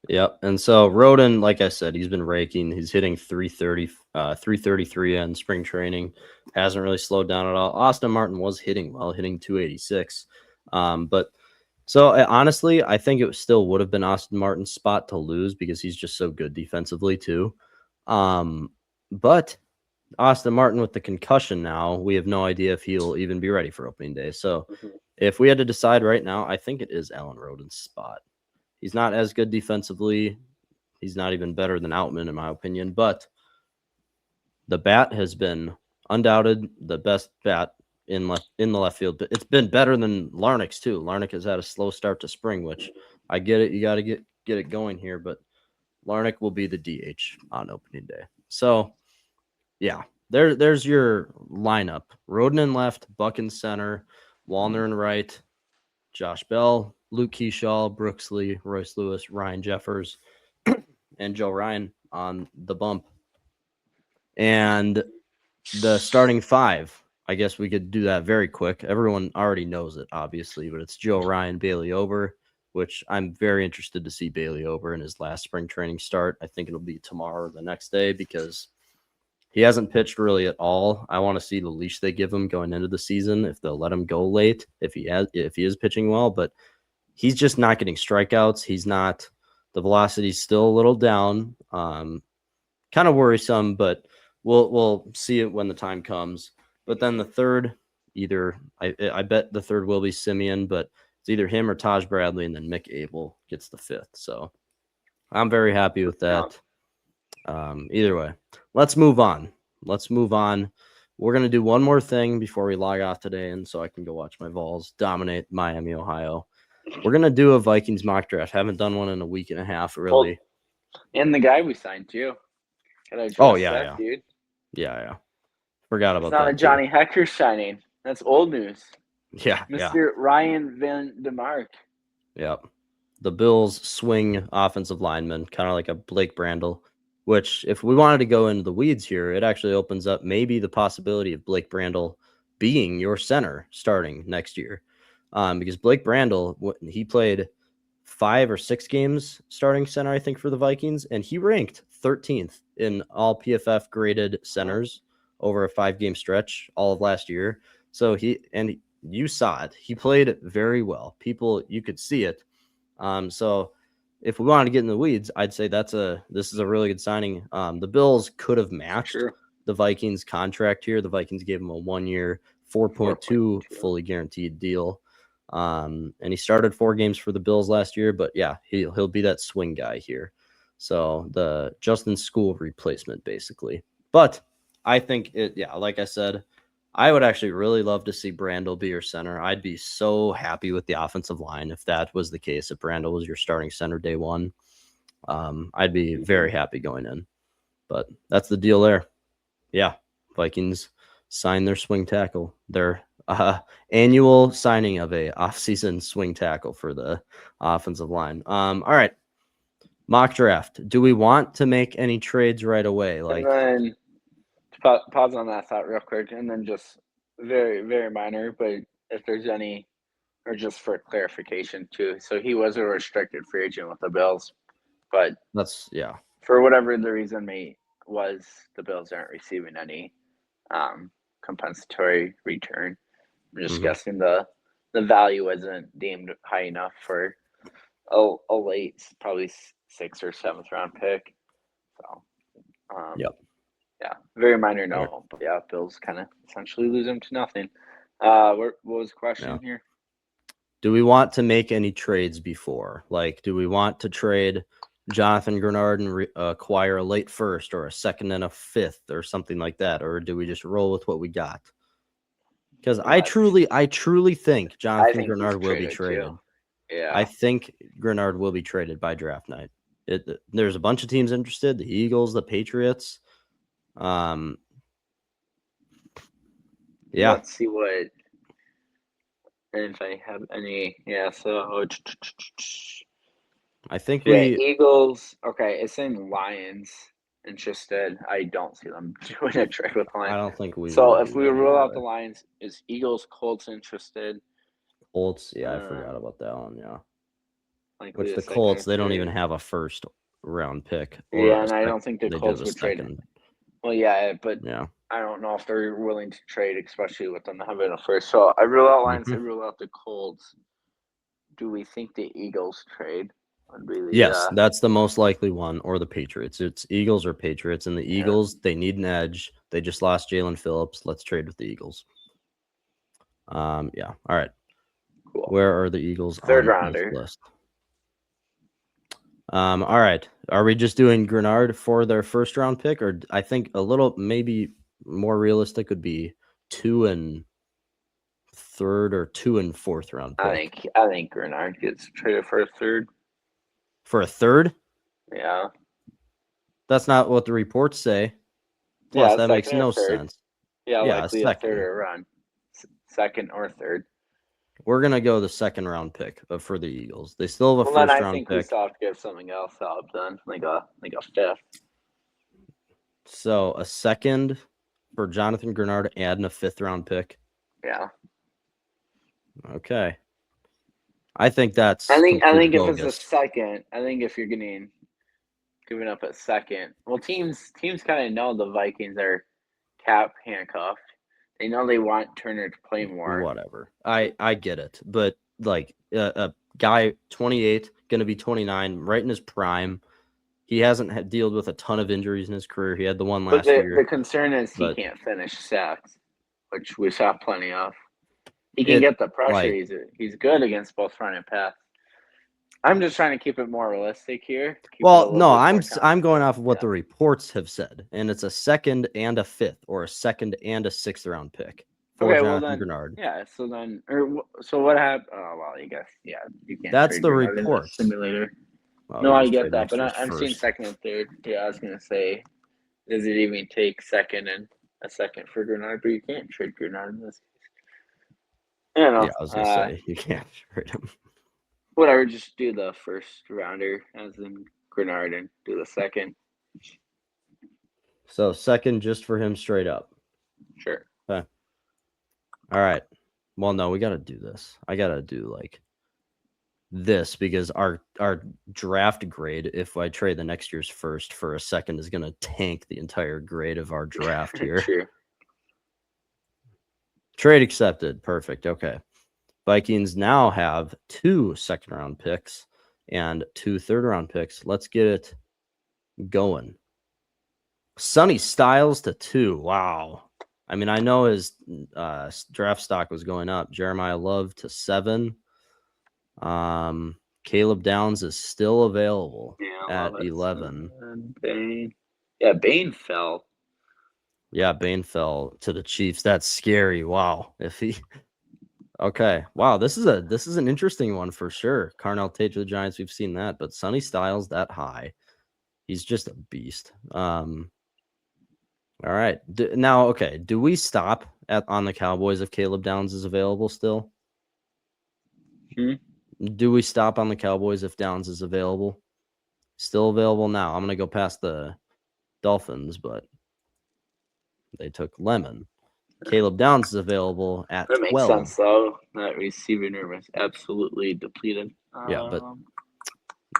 Yep. And so Rodon, like I said, he's been raking. He's hitting 330, 333 in spring training. Hasn't really slowed down at all. Austin Martin was hitting well, hitting 286. But so honestly, I think it still would have been Austin Martin's spot to lose because he's just so good defensively too. But Austin Martin with the concussion now, we have no idea if he'll even be ready for opening day. So if we had to decide right now, I think it is Alan Rodon's spot. He's not as good defensively. He's not even better than Outman, in my opinion. But the bat has been undoubted the best bat in the left field. But it's been better than Larnick's too. Larnick has had a slow start to spring, which I get it. You got to get it going here. But Larnick will be the DH on opening day. So, yeah, there's your lineup. Rodon in left, Buck in center, Wallner in right, Josh Bell, Luke Keyshaw, Brooks Lee, Royce Lewis, Ryan Jeffers, and Joe Ryan on the bump. And The starting five, I guess we could do that very quick. Everyone already knows it, obviously, but it's Joe Ryan, Bailey Ober, which I'm very interested to see Bailey Ober in his last spring training start. I think it'll be tomorrow or the next day because he hasn't pitched really at all. I want to see the leash they give him going into the season, if they'll let him go late, if he is pitching well, but he's just not getting strikeouts. He's not, the velocity's still a little down. Kind of worrisome, but we'll see it when the time comes. But then the third, I bet the third will be Simeon, but it's either him or Taj Bradley, and then Mick Abel gets the fifth. So I'm very happy with that. Either way, let's move on. We're gonna do one more thing before we log off today, and so I can go watch my Vols dominate Miami, Ohio. We're gonna do a Vikings mock draft. Haven't done one in a week and a half, really. And the guy we signed too. Oh yeah, dude. Yeah. Forgot about it's not that. A Johnny Hecker signing. That's old news. Yeah, Mr. Ryan Van DeMark. Yep. The Bills swing offensive lineman, kind of like a Blake Brandel, which if we wanted to go into the weeds here, it actually opens up maybe the possibility of Blake Brandel being your center starting next year. Because Blake Brandel, he played 5 or 6 games starting center, I think, for the Vikings, and he ranked 13th in all PFF graded centers over a 5-game stretch all of last year. So you saw it. He played very well. You could see it. So if we wanted to get in the weeds, I'd say this is a really good signing. The Bills could have matched the Vikings contract here. The Vikings gave him a 1-year, 4.2 fully guaranteed deal. And he started 4 games for the Bills last year, but yeah, he'll be that swing guy here. So the Justin School replacement, basically. But I think like I said, I would actually really love to see Brandel be your center. I'd be so happy with the offensive line if that was the case, if Brandel was your starting center day one. I'd be very happy going in. But that's the deal there. Yeah, Vikings sign their swing tackle. Their annual signing of a offseason swing tackle for the offensive line. All right. Mock draft. Do we want to make any trades right away? And then pause on that thought real quick, and then just very, very minor, but if there's any, or just for clarification too. So he was a restricted free agent with the Bills, but for whatever the reason was, the Bills aren't receiving any compensatory return. I'm just guessing the value isn't deemed high enough for a late, probably 6th or 7th round pick. So, yeah, very minor note, but yeah, Bills kind of essentially lose him to nothing. What was the question here? Do we want to make any trades before? Like, do we want to trade Jonathan Grenard and acquire a late first or a second and a fifth or something like that, or do we just roll with what we got? Because I truly think Jonathan Grenard will be traded. Yeah, I think Grenard will be traded by draft night. There's a bunch of teams interested: the Eagles, the Patriots. Yeah. Let's see what, if I have any. Yeah, so I think Eagles. Okay, it's saying Lions interested. I don't see them doing a trade with Lions. I don't think we. So if we rule out the Lions, is Eagles, Colts interested? Colts, yeah, I forgot about that one. Yeah, which the Colts, they don't even have a first round pick. And I don't think the Colts would trade him. Well, yeah, but I don't know if they're willing to trade, especially with them having a first. So I rule out Lions. I rule out the Colts. Do we think the Eagles trade? Yes, that's the most likely one, or the Patriots. It's Eagles or Patriots, and the Eagles, they need an edge. They just lost Jalen Phillips. Let's trade with the Eagles. Yeah. All right. Cool. Where are the Eagles third rounder list? All right. Are we just doing Grenard for their first round pick, or I think a little maybe more realistic would be 2 and 3rd or 2 and 4th round pick? I think Grenard gets traded for a 3rd. For a 3rd? Yeah. That's not what the reports say. Plus, that makes no sense. Yeah, likely a 3rd or run. 2nd or 3rd. We're going to go the 2nd round pick for the Eagles. They still have a first round pick. I think we still have to give something else up then, like a 5th. So a 2nd for Jonathan Grenard and a 5th-round pick. Yeah. Okay. I think that's I think if it's a bogus. second, I think if you're giving up a second, well, teams kind of know the Vikings are cap handcuffed. They know they want Turner to play more. Whatever. I get it, but like a guy 28, gonna be 29, right in his prime. He hasn't had dealt with a ton of injuries in his career. He had the one But last the year, concern is he but can't finish sacks, which we saw plenty of. He can it get the pressure. like He's good against both front and pass. I'm just trying to keep it more realistic here. Keep it a well, little no, bit more I'm going off of what yeah. the reports have said, and it's a 2nd and a 5th, or a 2nd and a 6th-round pick for Okay, well Jonathan then, Grenard. yeah. So what happened? Oh well, I guess you can't That's trade the Grenard in the reports. simulator. Well, No, you I just get trade that, next but year's I'm seeing first. second and third. Yeah, I was gonna say, does it even take second and a second for Grenard? But you can't trade Grenard in this case. I don't know. Yeah, I was gonna say you can't trade him. Whatever. Just do the first rounder as in Grenard and do the second. So 2nd just for him straight up. Sure. Okay. All right. Well, no, we got to do this. I got to do like this because our draft grade, if I trade the next year's first for a second, is going to tank the entire grade of our draft here. True. Trade accepted. Perfect. Okay. Vikings now have 2 second-round picks and 2 third-round picks. Let's get it going. Sonny Styles to 2. Wow. I mean, I know his draft stock was going up. Jeremiah Love to 7. Caleb Downs is still available at 11. Bain. Yeah, Bain fell. Yeah, Bain fell to the Chiefs. That's scary. Wow. If he okay. Wow, this is an interesting one for sure. Carnell Tate to the Giants, we've seen that, but Sonny Styles that high. He's just a beast. All right. Now, okay, do we stop on the Cowboys if Caleb Downs is available still? Do we stop on the Cowboys if Downs is available? Still available now. I'm going to go past the Dolphins, but they took Lemon. Caleb Downs is available at That 12. makes sense, though. That receiving room is absolutely depleted. Yeah, but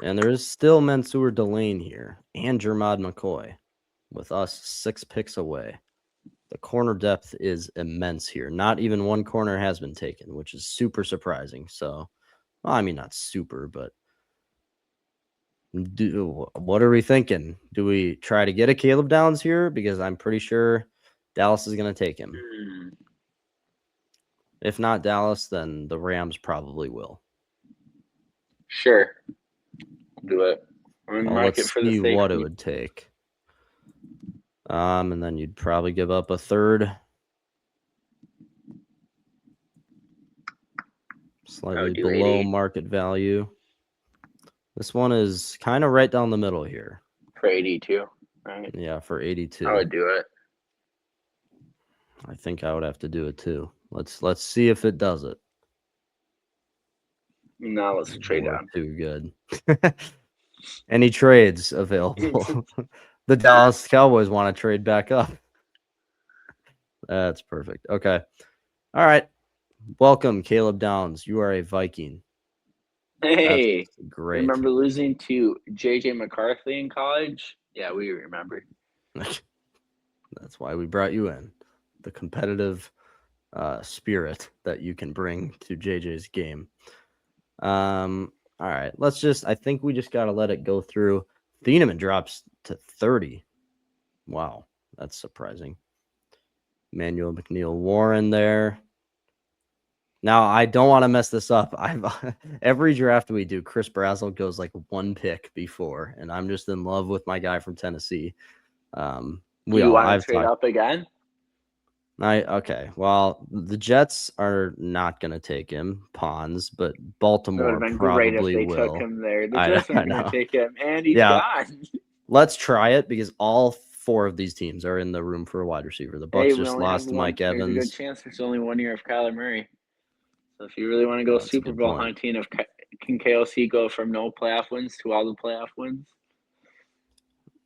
and there is still Mansour Delane here and Jermod McCoy with us 6 picks away. The corner depth is immense here. Not even one corner has been taken, which is super surprising. So, well, I mean, not super, but what are we thinking? Do we try to get a Caleb Downs here? Because I'm pretty sure Dallas is going to take him. If not Dallas, then the Rams probably will. Sure. Do it. Well, let's see what it would take. And then you'd probably give up a third. Slightly below market value. This one is kind of right down the middle here. For 82, right? Yeah, for 82. I would do it. I think I would have to do it too. Let's see if it does it. No, let's trade down. Too good. Any trades available? The Dallas Cowboys want to trade back up. That's perfect. Okay. All right. Welcome, Caleb Downs. You are a Viking. Hey, that's great. Remember losing to JJ McCarthy in college? Yeah, we remember. That's why we brought you in. The competitive spirit that you can bring to JJ's game. All right. I think we just got to let it go through. Thieneman drops to 30. Wow. That's surprising. Manuel McNeil Warren there. Now, I don't want to mess this up. Every draft we do, Chris Brazzell goes like 1 pick before, and I'm just in love with my guy from Tennessee. You want to trade up again? Okay. Well, the Jets are not going to take him, Pons, but Baltimore probably great if they will. Took him there. The Jets aren't going to take him, and he's gone. Let's try it because all 4 of these teams are in the room for a wide receiver. The Bucs just lost Mike Evans. There's a good chance there's only 1 year of Kyler Murray. So if you really want to go Super Bowl hunting, can KOC go from no playoff wins to all the playoff wins?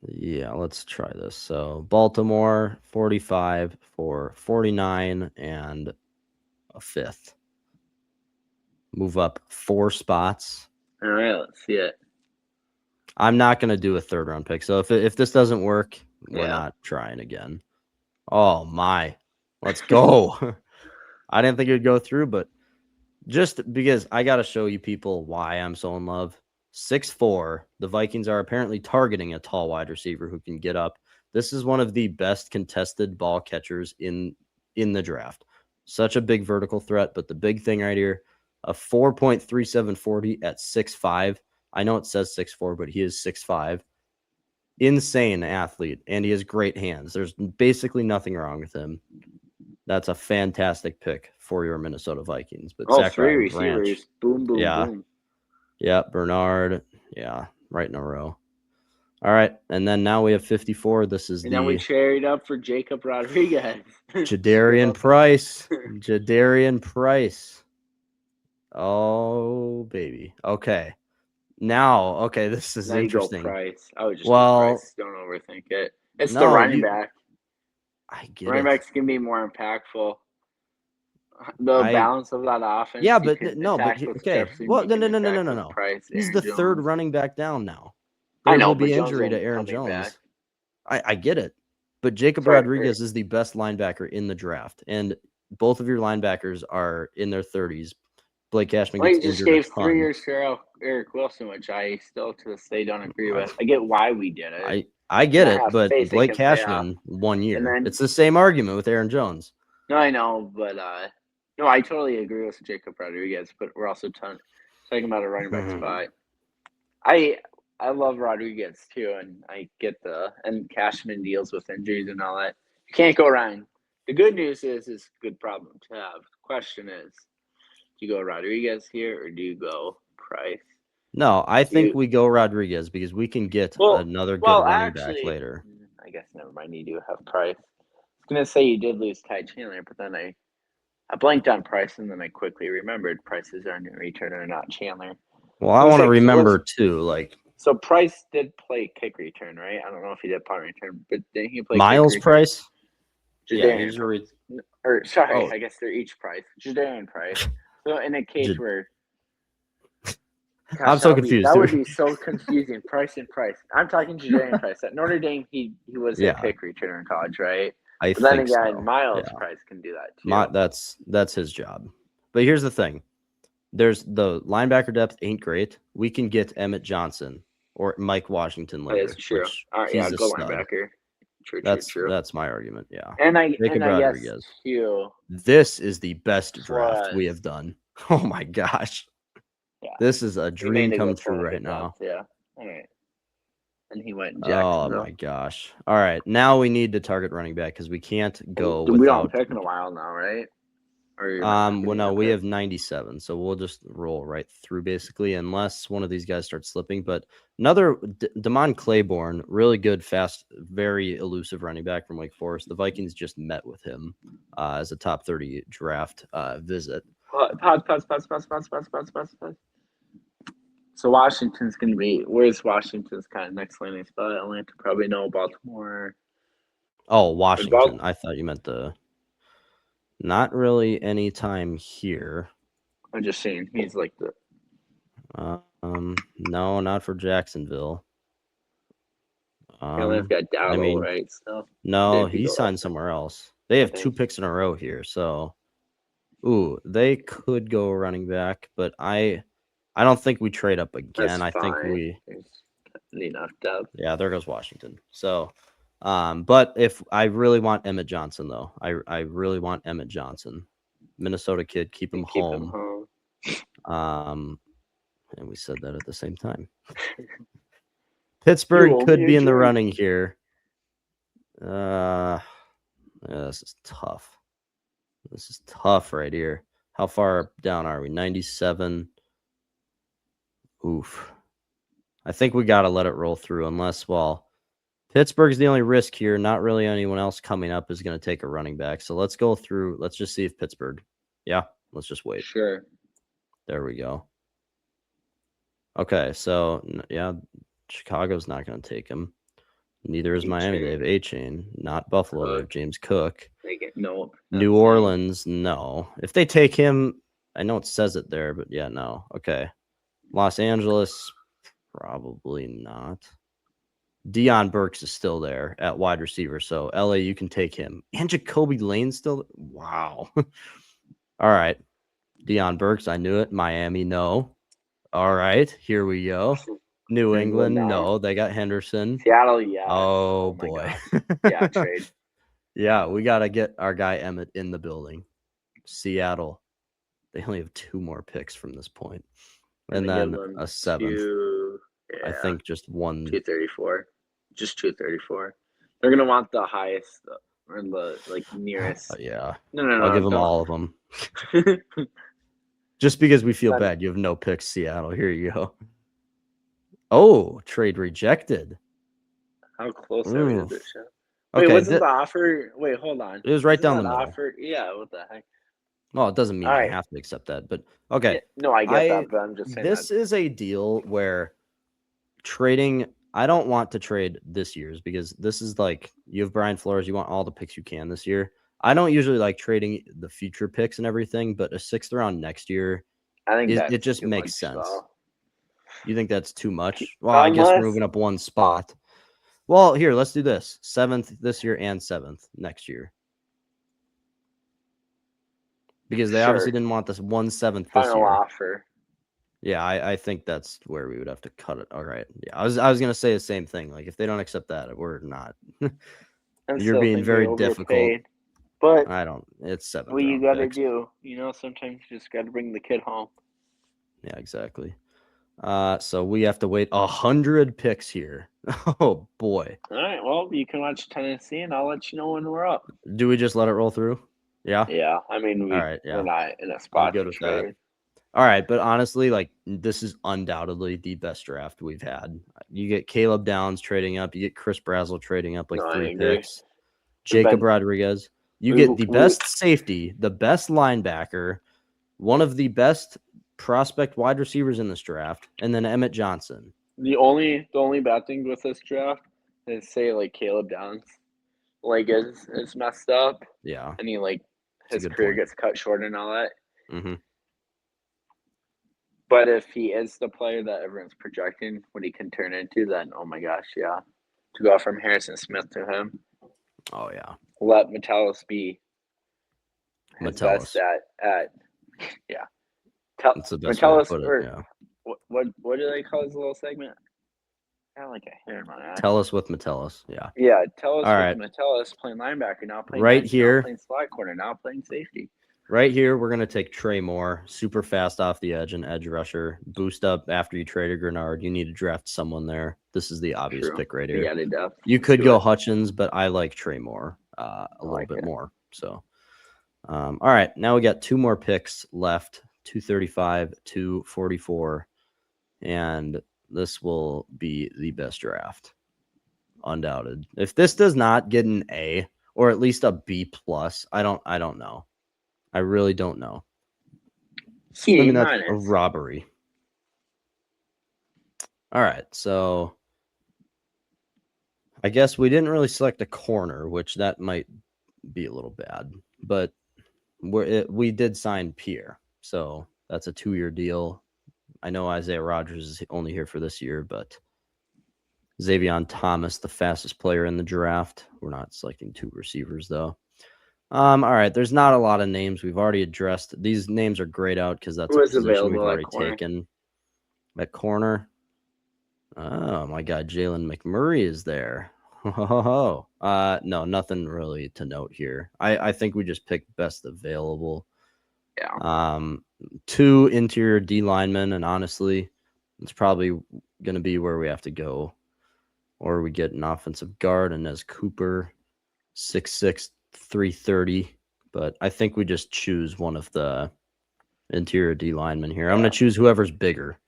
Yeah, let's try this. So Baltimore 45 for 49 and a fifth. Move up 4 spots. All right, let's see it. I'm not going to do a third round pick. So if this doesn't work, we're Yeah. not trying again. Oh my. Let's go. I didn't think it would go through, but just because I got to show you people why I'm so in love. 6'4", the Vikings are apparently targeting a tall wide receiver who can get up. This is one of the best contested ball catchers in the draft. Such a big vertical threat, but the big thing right here, a 4.3740 at 6'5". I know it says 6'4", but he is 6'5". Insane athlete, and he has great hands. There's basically nothing wrong with him. That's a fantastic pick for your Minnesota Vikings. But Oh, 3 Zachariah Branch, receivers. Boom, boom, yeah, boom. yeah, Bernard, yeah, right in a row. All right, and then now we have 54. This is And then we the traded up for Jacob Rodriguez. Jadarian Price. Jadarian Price. Oh, baby. Okay. Now, okay, this is Now you go interesting. Price. I would just go Well, Price. Don't overthink it. It's the no, running back. I get Running it. backs can be more impactful. The I balance of that offense, Yeah, you but can no, but attack with okay. Jefferson, Well, you no, can no, no, no, no, attack no, with no. Price, He's Aaron the third Jones. running back down now. I There will know, but be Jones injury will to be Aaron coming back. Jones. I get it, but Jacob Rodriguez is the best linebacker in the draft, and both of your linebackers are in their 30s. Blake Cashman Well, gets he just injured a gave 3 ton. years for Eric Wilson, which I still to this day don't agree with. I get why we did it, I and get I it, have but faith it Blake can pay off. Cashman 1 year. And then It's the same argument with Aaron Jones. no, I know, but no, I totally agree with Jacob Rodriguez. But we're also talking about a running back spot. I love Rodriguez too, and I get and Cashman deals with injuries and all that. You can't go wrong. The good news is it's a good problem to have. The question is, do you go Rodriguez here or do you go Price? No, I think we go Rodriguez because we can get another good running back later. I guess never mind. You do have Price. I was gonna say you did lose Ty Chandler, but then I blanked on Price, and then I quickly remembered Price is our new returner, not Chandler. Well, I want to remember too, like. So Price did play kick return, right? I don't know if he did punt return, but didn't he play Miles kick return? Price? Jadarian, Yeah, he's I guess they're each Price. Jadarian Price. So in a case where I'm so confused. That would be so confusing. Price and Price. I'm talking Jadarian Price. At Notre Dame, he was a kick returner in college, right? But then again, so. Miles Price can do that too. That's his job. But here's the thing: there's the linebacker depth ain't great. We can get Emmett Johnson or Mike Washington later. That's true. He's a go stud. linebacker. True. That's my argument. Yeah. And I Rodriguez. guess too. This is the best draft we have done. Oh my gosh. Yeah. This is a dream come true right now. Yeah. All right. And he went in Jacksonville. Oh my gosh. All right. Now we need to target running back because we can't go without. We don't pick in a while now, right? Well, no, we have 97, so we'll just roll right through basically, unless one of these guys starts slipping. But another Damon Claiborne, really good, fast, very elusive running back from Wake Forest. The Vikings just met with him as a top 30 draft visit. Pause. So Washington's going to be, where's Washington's kind of next landing spot? Atlanta, probably no. Baltimore. Oh, Washington. I thought you meant the. Not really any time here. I'm just saying he's like the. No, not for Jacksonville. Atlanta's got Dowdle, right? So no, he signed somewhere else. They have 2 picks in a row here, so. Ooh, they could go running back, but I don't think we trade up again. I think we. Enough depth. Yeah, there goes Washington. So. But if I really want Emmett Johnson, though, I really want Emmett Johnson, Minnesota kid, keep him home. And we said that at the same time. Pittsburgh could be in the running here. Yeah, this is tough. This is tough right here. How far down are we? 97. Oof. I think we got to let it roll through unless, Pittsburgh's the only risk here. Not really anyone else coming up is going to take a running back. So let's go through. Let's just see if Pittsburgh. Yeah, let's just wait. Sure. There we go. Okay, so yeah, Chicago's not going to take him. Neither is Miami. They have A-Chain. Not Buffalo. They have James Cook. Nope. New Orleans, no. If they take him, I know it says it there, but yeah, no. Okay. Los Angeles, probably not. Deion Burks is still there at wide receiver, so LA, you can take him. And Jacoby Lane's still. Wow. All right. Deion Burks, I knew it. Miami, no. All right, here we go. New England, no. They got Henderson. Seattle, yeah. Oh boy. Yeah, trade. Yeah, we got to get our guy Emmett in the building. Seattle, they only have 2 more picks from this point. And then a 7th. I think just 234. Just 234. They're going to want the highest or the nearest. Yeah. No. I'll give them all of them. Just because we feel bad. You have no picks, Seattle. Here you go. Oh, trade rejected. How close are we to this show? Okay, wait, wasn't the offer? Wait, hold on. It was right down the middle. Offer? Yeah, what the heck? Well, it doesn't mean I have to accept that, but okay. Yeah, no, I get that, but I'm just saying this is a deal where trading. I don't want to trade this year's because this is like you have Brian Flores. You want all the picks you can this year. I don't usually like trading the future picks and everything, but a 6th round next year, I think it just makes sense. Though. You think that's too much? Well, I guess we're moving up 1 spot. Well, here, let's do this. 7th this year and 7th next year. Because they obviously didn't want this 1/7 this final year. Offer. Yeah, I think that's where we would have to cut it. All right. Yeah, I was gonna say the same thing. Like if they don't accept that, we're not. You're being very difficult. But I don't. It's 7th. What you gotta do, sometimes you just gotta bring the kid home. Yeah, exactly. So we have to wait 100 picks here. Oh boy. All right. Well, you can watch Tennessee, and I'll let you know when we're up. Do we just let it roll through? Yeah. Yeah. I mean, we're not in a spot to trade. All right, but honestly, like this is undoubtedly the best draft we've had. You get Caleb Downs trading up, you get Chris Brazzell trading up 3 picks, Jacob Rodriguez. You get the best safety, the best linebacker, one of the best prospect wide receivers in this draft, and then Emmett Johnson. The only bad thing with this draft is say Caleb Downs is messed up. Yeah, and he his career gets cut short and all that. Mm-hmm. But if he is the player that everyone's projecting what he can turn into, then oh my gosh, yeah. To go from Harrison Smith to him. Oh yeah. Let Metellus be his best at yeah. That's the best Metellus way to put it, yeah. What do they call his little segment? Kind of like a hair in my eye. Tell us with Metellus, yeah. Yeah, tell us with Metellus playing linebacker, now playing here, now playing slot corner, now playing safety. Right here, we're going to take Trey Moore, super fast off the edge, and edge rusher. Boost up after you traded Grenard. You need to draft someone there. This is the obvious pick right here. You could go Hutchins, but I like Trey Moore a little bit more. So, all right, now we got 2 more picks left, 235, 244, and this will be the best draft, undoubted. If this does not get an A or at least a B plus, I don't know. I really don't know. I mean, that's a robbery. All right, so I guess we didn't really select a corner, which that might be a little bad. But we did sign Pierre, so that's a 2-year deal. I know Isaiah Rodgers is only here for this year, but Xavier Thomas, the fastest player in the draft. We're not selecting 2 receivers, though. All right, there's not a lot of names we've already addressed. These names are grayed out because that's a position we've already taken. At corner. Oh my God, Jalen McMurray is there. No, nothing really to note here. I think we just picked best available. Yeah. 2 interior D linemen, and honestly, it's probably going to be where we have to go. Or we get an offensive guard, Inez Cooper, 6'6", 330, but I think we just choose one of the interior D linemen here. I'm going to choose whoever's bigger.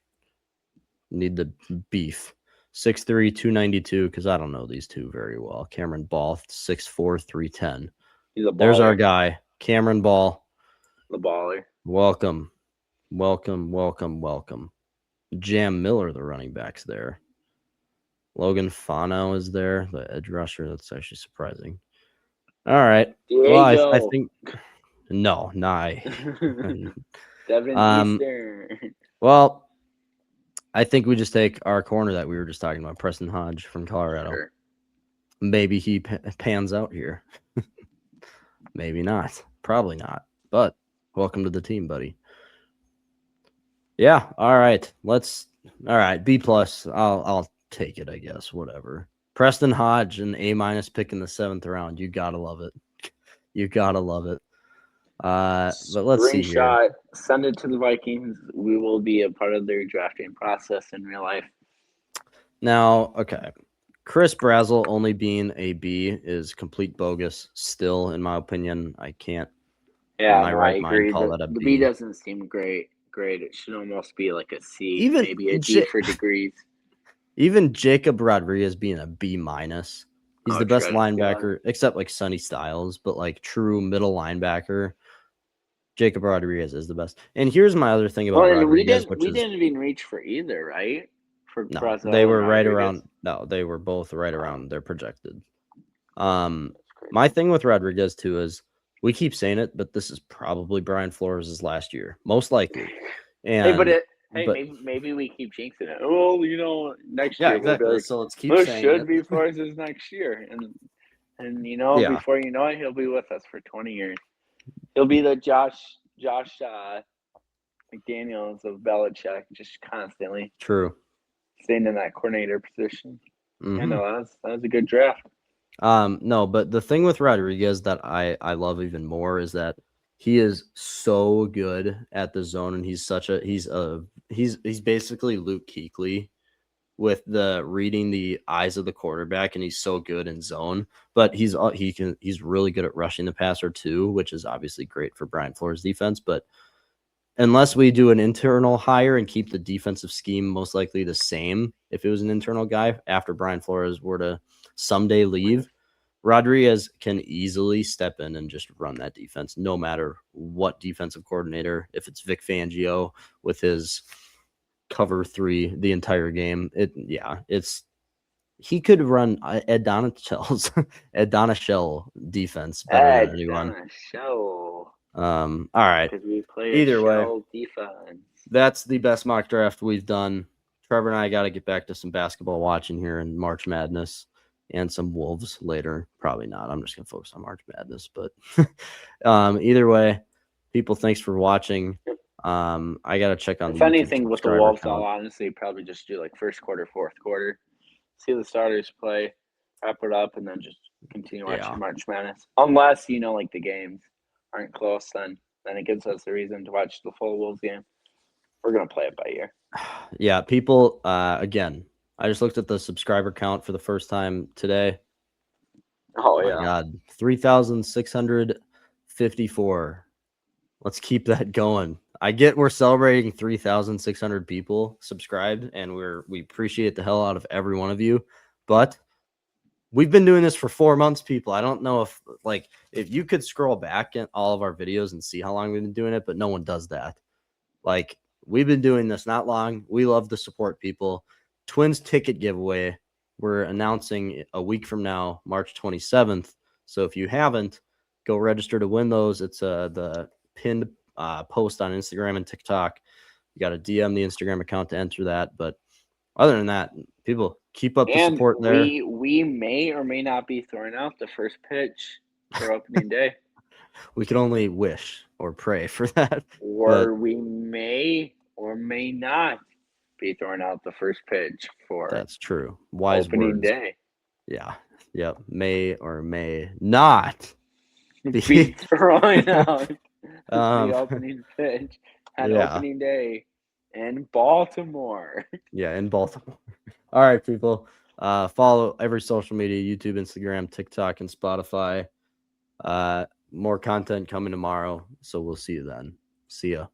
Need the beef. 6'3", 292, because I don't know these 2 very well. Cameron Ball, 6'4", 310. There's our guy, Cameron Ball. The baller. Welcome. Jam Miller, the running backs there. Logan Fano is there, the edge rusher. That's actually surprising. All right. Well, I Diego. think no, nah. Devin um. Eastern. Well, I think we just take our corner that we were just talking about, Preston Hodge from Colorado. Sure. Maybe he pans out here. Maybe not. Probably not. But welcome to the team, buddy. Yeah. All right. All right. B plus. I'll take it. I guess. Whatever. Preston Hodge, an A- pick in the 7th round. You gotta love it. You gotta love it. But let's see here. Screenshot. Send it to the Vikings. We will be a part of their drafting process in real life. Now, okay. Chris Brazel only being a B is complete bogus. Still, in my opinion, I can't, in Yeah, my no, I right mind, agree. call The that a the B B. doesn't seem great. It should almost be like a C, Even maybe a D for degrees. even Jacob Rodriguez being a B minus. He's the best linebacker, except like Sonny Styles, but like true middle linebacker. Jacob Rodriguez is the best. And here's my other thing about Rodriguez, which we is didn't even reach for either, right? For no, they Brazel and were right Rodriguez. around. No, they were both right around their projected. My thing with Rodriguez too is we keep saying it, but this is probably Brian Flores' last year, most likely. And maybe we keep jinxing it. Well, next yeah, year we'll be exactly. like, So let's keep this saying should it. be Flores' next year, and Yeah, before you know it, he'll be with us for 20 years. He'll be the Josh McDaniels of Belichick, just constantly true. staying in that coordinator position. Mm-hmm. I know that was a good draft. No, but the thing with Rodriguez that I love even more is that he is so good at the zone, and he's basically Luke Kuechly with the reading the eyes of the quarterback, and he's so good in zone. But he's really good at rushing the passer too, which is obviously great for Brian Flores' defense. But unless we do an internal hire and keep the defensive scheme most likely the same, if it was an internal guy after Brian Flores were to someday leave, Rodriguez can easily step in and just run that defense, no matter what defensive coordinator. If it's Vic Fangio with his cover 3 the entire game, he could run Ed Donatel's Ed Donashell defense better than anyone. All right. Because we play Either way, shell defense. that's the best mock draft we've done. Trevor and I got to get back to some basketball watching here in March Madness and some Wolves later. Probably not. I'm just going to focus on March Madness. But either way, people, thanks for watching. I got to check on If the YouTube anything, with the subscriber Wolves, count. I'll honestly probably just do like first quarter, fourth quarter, see the starters play, wrap it up, and then just continue watching March Madness. Unless like the games aren't close, then it gives us a reason to watch the full Wolves game. We're gonna play it by ear. Yeah, people. Again, I just looked at the subscriber count for the first time today. Oh my God, 3,654. Let's keep that going. I get we're celebrating 3,600 people subscribed, and we appreciate the hell out of every one of you. But we've been doing this for 4 months, people. I don't know if you could scroll back in all of our videos and see how long we've been doing it, but no one does that. We've been doing this not long. We love to support people. Twins ticket giveaway. We're announcing a week from now, March 27th. So if you haven't, go register to win those. It's the pinned post on Instagram and TikTok. You got to DM the Instagram account to enter that. But other than that, people keep up the support there. We may or may not be throwing out the first pitch for opening day. We can only wish or pray for that. Or we may or may not be throwing out the first pitch for that's true. Wise opening words. day. Yeah. Yep. May or may not be throwing out the opening pitch at opening day in Baltimore. Yeah, in Baltimore. All right, people. Follow every social media: YouTube, Instagram, TikTok, and Spotify. More content coming tomorrow, so we'll see you then. See ya.